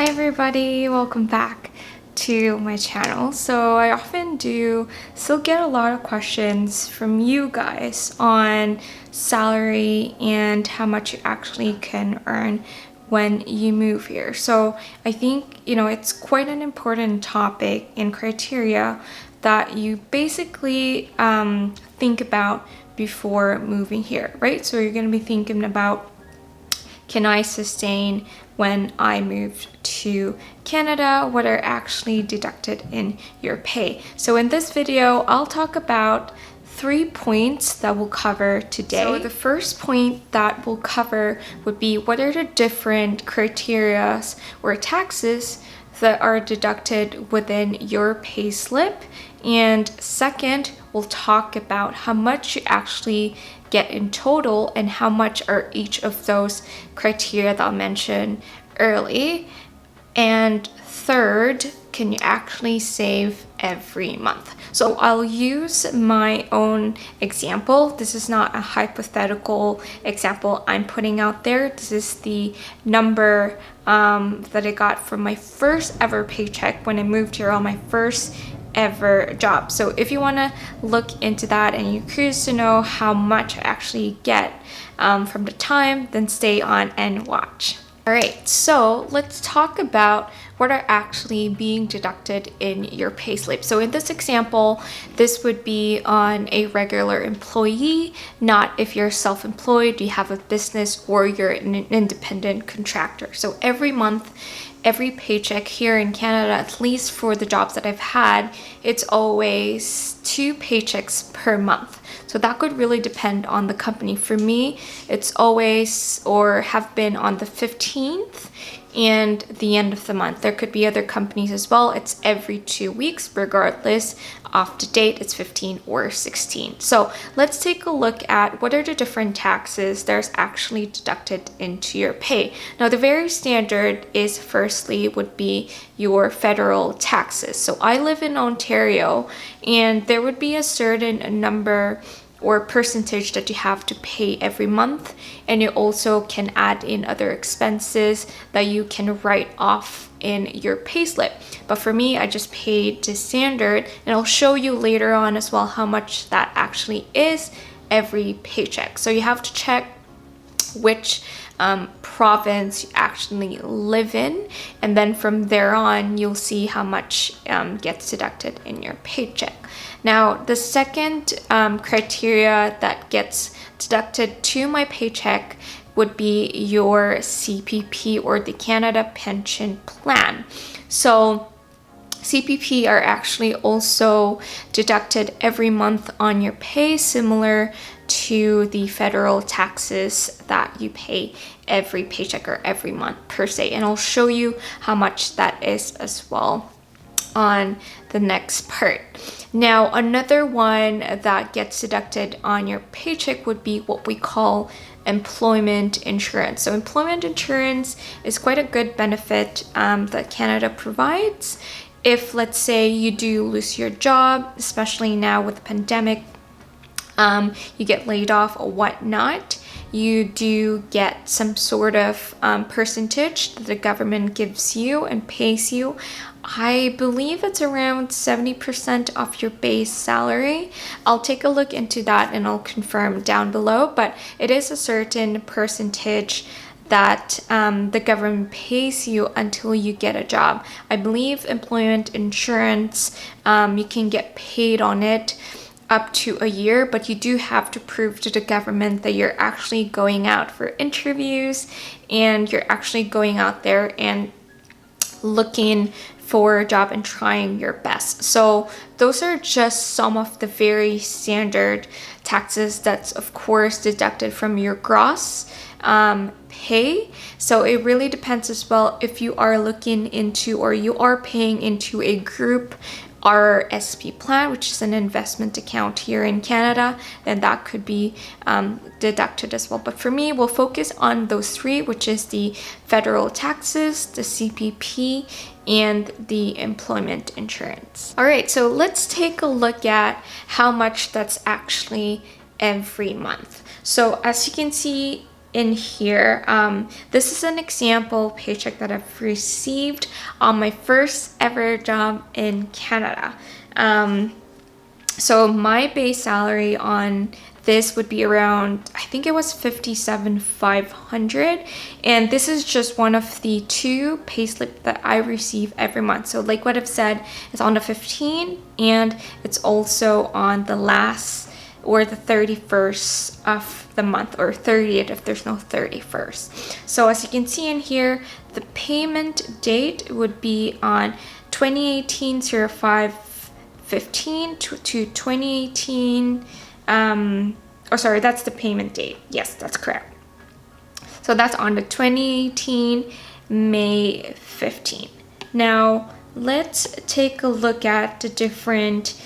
Hi everybody, welcome back to my channel. So I often do still get a lot of questions from you guys on salary and how much you actually can earn when you move here. So I think, it's quite an important topic and criteria that you basically think about before moving here, right? So you're going to be thinking about, can I sustain when I moved to Canada? What are actually deducted in your pay? So in this video, I'll talk about 3 points that we'll cover today. So the first point that we'll cover would be what are the different criteria or taxes that are deducted within your pay slip. And second, we'll talk about how much you actually get in total and how much are each of those criteria that I'll mention early. And third, can you actually save every month? So I'll use my own example. This is not a hypothetical example I'm putting out there. This is the number that I got from my first ever paycheck when I moved here on my first ever job. So if you want to look into that and you're curious to know how much I actually get from the time, then stay on and watch. All right, so let's talk about what are actually being deducted in your payslip. So in this example, this would be on a regular employee, not if you're self-employed, you have a business, or you're an independent contractor. So every month, every paycheck here in Canada, at least for the jobs that I've had, it's always 2 paychecks per month. So that could really depend on the company. For me, it's always or have been on the 15th and the end of the month. There could be other companies as well. It's every 2 weeks, regardless of the date, it's 15 or 16. So let's take a look at what are the different taxes that's actually deducted into your pay. Now, the very standard is firstly would be your federal taxes. So I live in Ontario, and there would be a certain number or percentage that you have to pay every month, and you also can add in other expenses that you can write off in your payslip. But for me, I just paid the standard, and I'll show you later on as well how much that actually is every paycheck. So you have to check which province you actually live in, and then from there on you'll see how much gets deducted in your paycheck. Now, the second criteria that gets deducted to my paycheck would be your CPP, or the Canada Pension Plan. So CPP are actually also deducted every month on your pay, similar to the federal taxes that you pay every paycheck or every month per se. And I'll show you how much that is as well on the next part. Now, another one that gets deducted on your paycheck would be what we call employment insurance. So employment insurance is quite a good benefit that Canada provides. If, let's say, you do lose your job, especially now with the pandemic, you get laid off or whatnot, you do get some sort of percentage that the government gives you and pays you. I believe it's around 70% of your base salary. I'll take a look into that and I'll confirm down below, but it is a certain percentage that the government pays you until you get a job. I believe employment insurance, you can get paid on it up to a year, but you do have to prove to the government that you're actually going out for interviews and you're actually going out there and looking for a job and trying your best. So those are just some of the very standard taxes that's of course deducted from your gross pay. So it really depends as well if you are looking into or you are paying into a group RRSP plan, which is an investment account here in Canada, then that could be deducted as well. But for me, we'll focus on those 3, which is the federal taxes, the CPP, and the employment insurance. All right, so let's take a look at how much that's actually every month. So as you can see, in here, this is an example paycheck that I've received on my first ever job in Canada. So my base salary on this would be around, I think it was $57,500, and this is just one of the 2 payslips that I receive every month. So like what I've said, it's on the 15th and it's also on the last or the 31st of the month, or 30th if there's no 31st. So as you can see in here, the payment date would be on 2018-05-15 to 2018. Sorry, that's the payment date. Yes, that's correct. So that's on the 2018 May 15. Now let's take a look at the different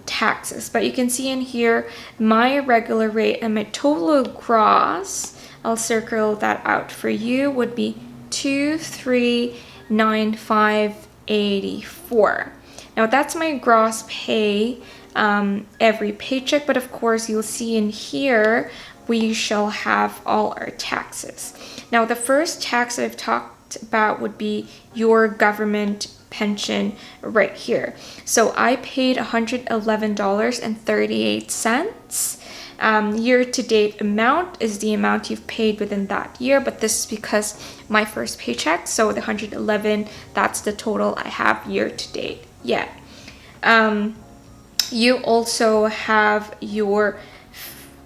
taxes. But you can see in here my regular rate and my total gross, I'll circle that out for you, would be $2,395.84. Now that's my gross pay every paycheck, but of course you'll see in here we shall have all our taxes. Now the first tax I've talked about would be your government pension right here. So I paid $111.38. Year-to-date amount is the amount you've paid within that year, but this is because my first paycheck, so the 111, that's the total I have year-to-date. Yeah. You also have your,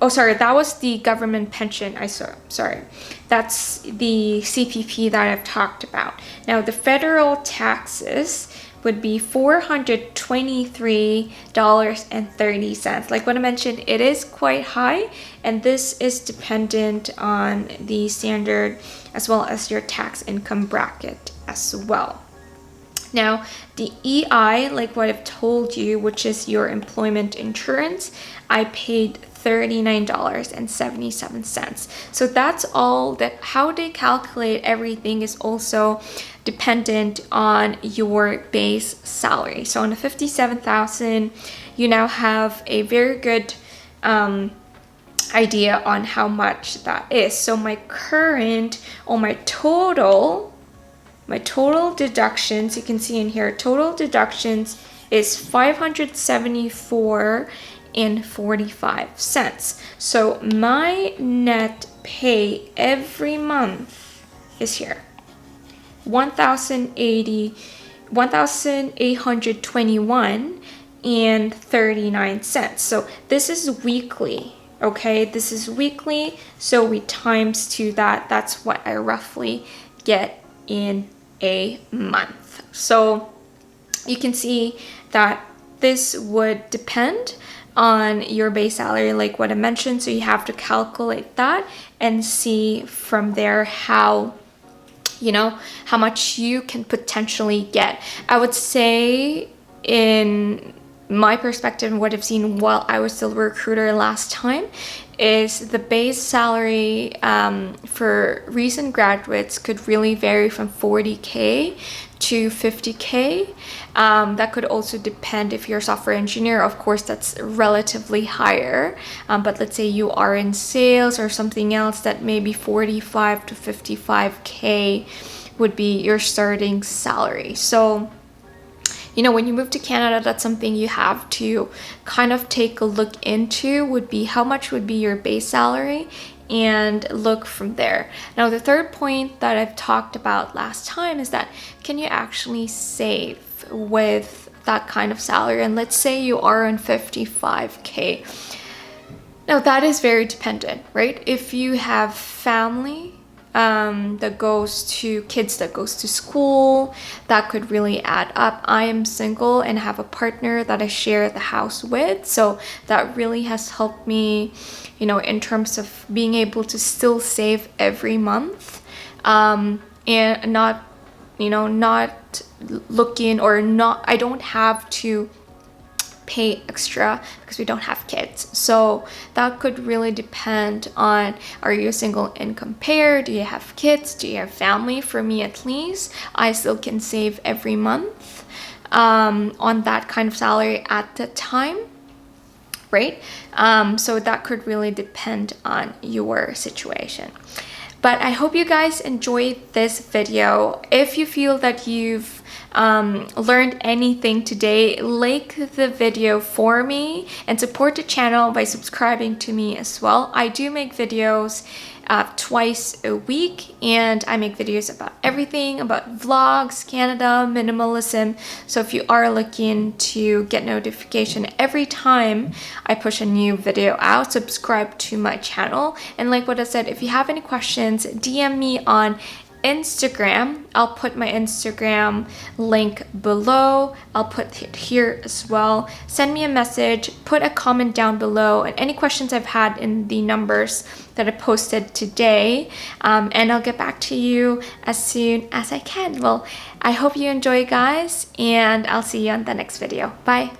oh sorry, that was the government pension. Sorry, that's the CPP that I've talked about. Now the federal taxes would be $423.30. Like what I mentioned, it is quite high, and this is dependent on the standard as well as your tax income bracket as well. Now, the EI, like what I've told you, which is your employment insurance, I paid $39.77. So that's all. That how they calculate everything is also dependent on your base salary. So on the 57,000, you now have a very good idea on how much that is. So my current, or my total deductions, you can see in here, total deductions is $574.45. So my net pay every month is here, $1,821.39. So this is weekly. Okay, this is weekly, so we times 2 that. That's what I roughly get in a month. So you can see that this would depend on your base salary, like what I mentioned. So you have to calculate that and see from there how much you can potentially get. I would say, in my perspective and what I've seen while I was still a recruiter last time, is the base salary for recent graduates could really vary from 40K to 50K. That could also depend if you're a software engineer. Of course, that's relatively higher. But let's say you are in sales or something else, that maybe 45 to 55K would be your starting salary. So when you move to Canada, that's something you have to kind of take a look into, would be how much would be your base salary, and look from there. Now, the third point that I've talked about last time is that can you actually save with that kind of salary? And let's say you are on 55K. Now, that is very dependent, right? If you have family kids that goes to school, that could really add up. I am single and have a partner that I share the house with, so that really has helped me, in terms of being able to still save every month, and not looking, or not, I don't have to pay extra because we don't have kids. So that could really depend on, are you a single income payer? Do you have kids? Do you have family? For me, at least, I still can save every month on that kind of salary at the time. right? So that could really depend on your situation. But I hope you guys enjoyed this video. If you feel that you've learned anything today, like the video for me and support the channel by subscribing to me as well. I do make videos twice a week, and I make videos about everything, about vlogs, Canada, minimalism. So if you are looking to get notification every time I push a new video out, subscribe to my channel. And like what I said, if you have any questions, DM me on Instagram. I'll put my Instagram link below. I'll put it here as well. Send me a message, put a comment down below, and any questions I've had in the numbers that I posted today, and I'll get back to you as soon as I can. Well, I hope you enjoy, guys, and I'll see you on the next video. Bye.